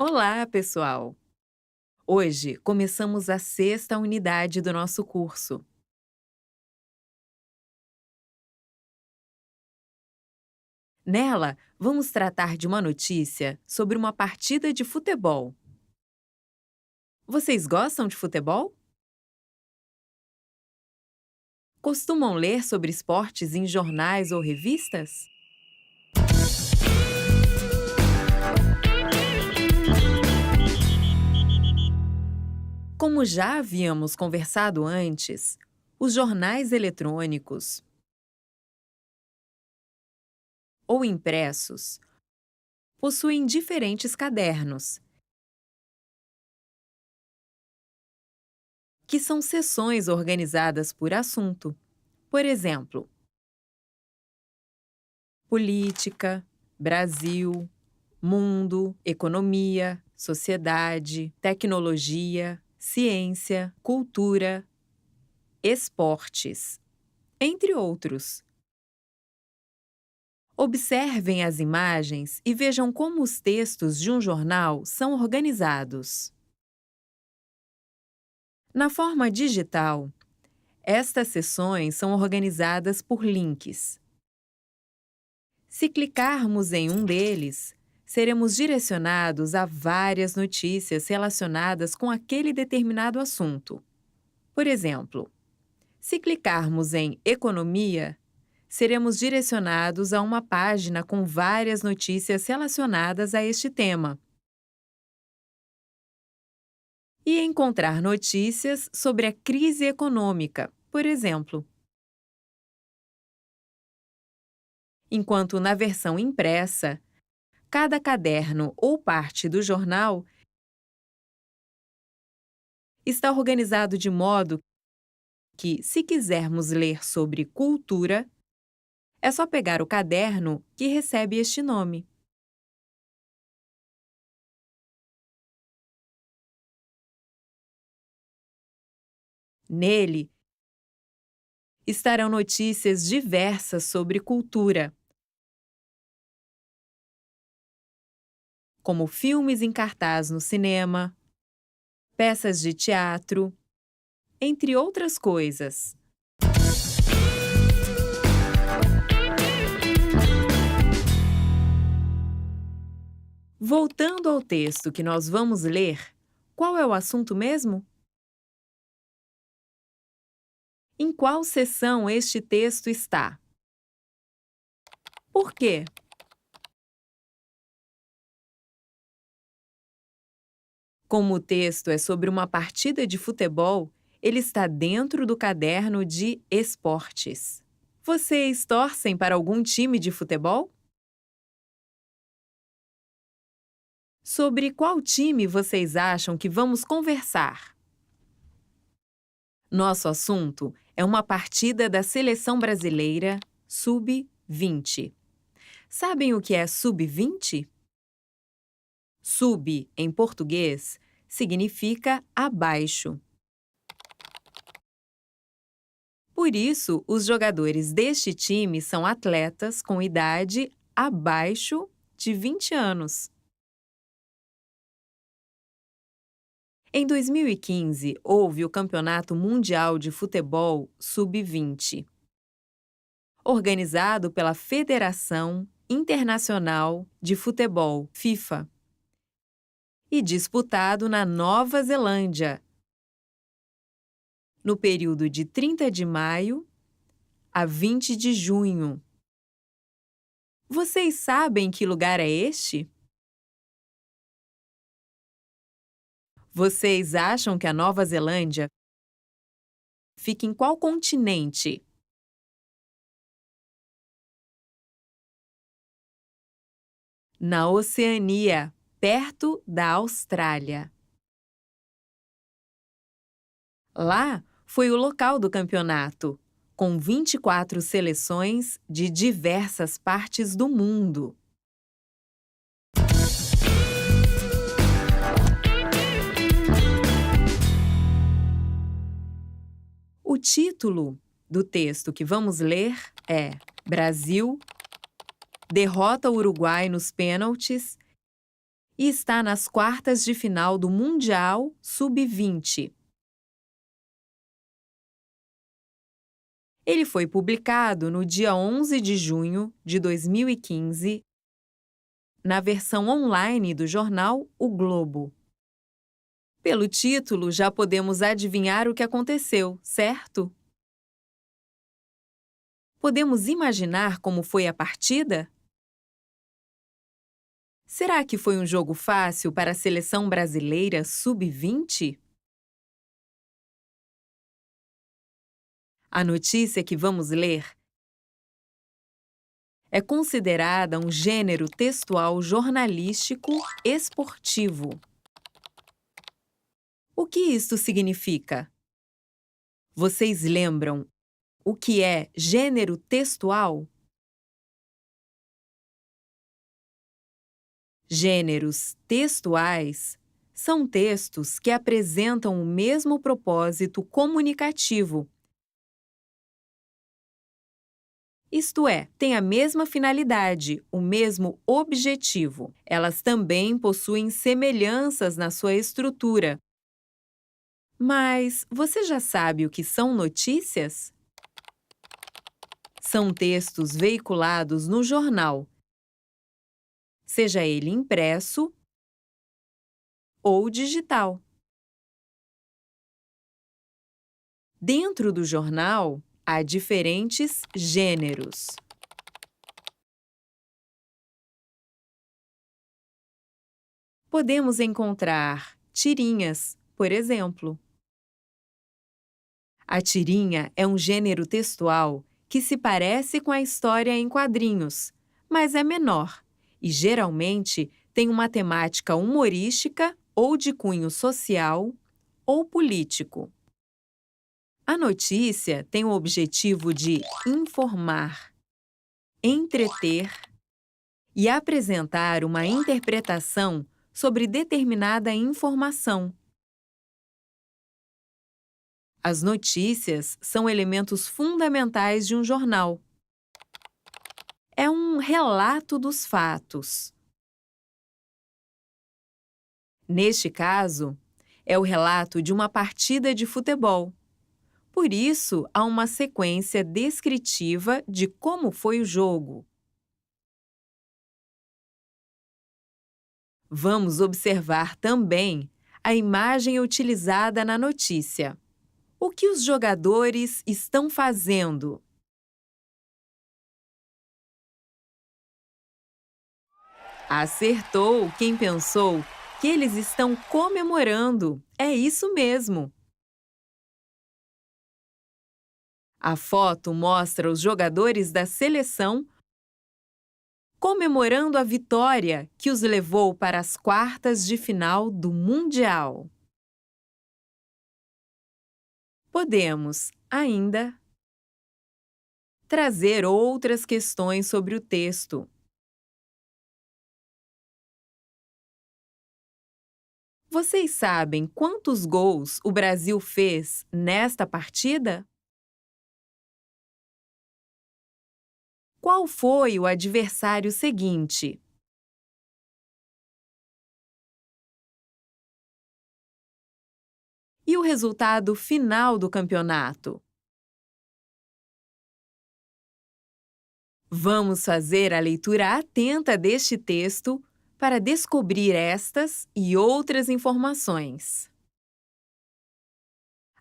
Olá, pessoal! Hoje começamos a sexta unidade do nosso curso. Nela, vamos tratar de uma notícia sobre uma partida de futebol. Vocês gostam de futebol? Costumam ler sobre esportes em jornais ou revistas? Como já havíamos conversado antes, os jornais eletrônicos ou impressos possuem diferentes cadernos, que são seções organizadas por assunto. Por exemplo, política, Brasil, mundo, economia, sociedade, tecnologia, ciência, cultura, esportes, entre outros. Observem as imagens e vejam como os textos de um jornal são organizados. Na forma digital, estas seções são organizadas por links. Se clicarmos em um deles, seremos direcionados a várias notícias relacionadas com aquele determinado assunto. Por exemplo, se clicarmos em Economia, seremos direcionados a uma página com várias notícias relacionadas a este tema. E encontrar notícias sobre a crise econômica, por exemplo. Enquanto na versão impressa, cada caderno ou parte do jornal está organizado de modo que, se quisermos ler sobre cultura, é só pegar o caderno que recebe este nome. Nele estarão notícias diversas sobre cultura, como filmes em cartaz no cinema, peças de teatro, entre outras coisas. Voltando ao texto que nós vamos ler, qual é o assunto mesmo? Em qual seção este texto está? Por quê? Como o texto é sobre uma partida de futebol, ele está dentro do caderno de esportes. Vocês torcem para algum time de futebol? Sobre qual time vocês acham que vamos conversar? Nosso assunto é uma partida da Seleção Brasileira Sub-20. Sabem o que é Sub-20? Sub, em português, significa abaixo. Por isso, os jogadores deste time são atletas com idade abaixo de 20 anos. Em 2015, houve o Campeonato Mundial de Futebol Sub-20, organizado pela Federação Internacional de Futebol, FIFA, e disputado na Nova Zelândia, no período de 30 de maio a 20 de junho. Vocês sabem que lugar é este? Vocês acham que a Nova Zelândia fica em qual continente? Na Oceania, perto da Austrália. Lá foi o local do campeonato, com 24 seleções de diversas partes do mundo. O título do texto que vamos ler é Brasil derrota o Uruguai nos pênaltis e está nas quartas de final do Mundial Sub-20. Ele foi publicado no dia 11 de junho de 2015, na versão online do jornal O Globo. Pelo título, já podemos adivinhar o que aconteceu, certo? Podemos imaginar como foi a partida? Será que foi um jogo fácil para a seleção brasileira Sub-20? A notícia que vamos ler é considerada um gênero textual jornalístico esportivo. O que isto significa? Vocês lembram o que é gênero textual? Gêneros textuais são textos que apresentam o mesmo propósito comunicativo. Isto é, têm a mesma finalidade, o mesmo objetivo. Elas também possuem semelhanças na sua estrutura. Mas você já sabe o que são notícias? São textos veiculados no jornal, seja ele impresso ou digital. Dentro do jornal, há diferentes gêneros. Podemos encontrar tirinhas, por exemplo. A tirinha é um gênero textual que se parece com a história em quadrinhos, mas é menor e geralmente tem uma temática humorística ou de cunho social ou político. A notícia tem o objetivo de informar, entreter e apresentar uma interpretação sobre determinada informação. As notícias são elementos fundamentais de um jornal. É um relato dos fatos. Neste caso, é o relato de uma partida de futebol. Por isso, há uma sequência descritiva de como foi o jogo. Vamos observar também a imagem utilizada na notícia. O que os jogadores estão fazendo? Acertou quem pensou que eles estão comemorando. É isso mesmo! A foto mostra os jogadores da seleção comemorando a vitória que os levou para as quartas de final do Mundial. Podemos, ainda, trazer outras questões sobre o texto. Vocês sabem quantos gols o Brasil fez nesta partida? Qual foi o adversário seguinte? E o resultado final do campeonato? Vamos fazer a leitura atenta deste texto para descobrir estas e outras informações.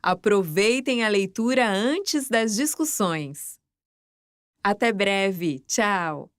Aproveitem a leitura antes das discussões. Até breve, tchau!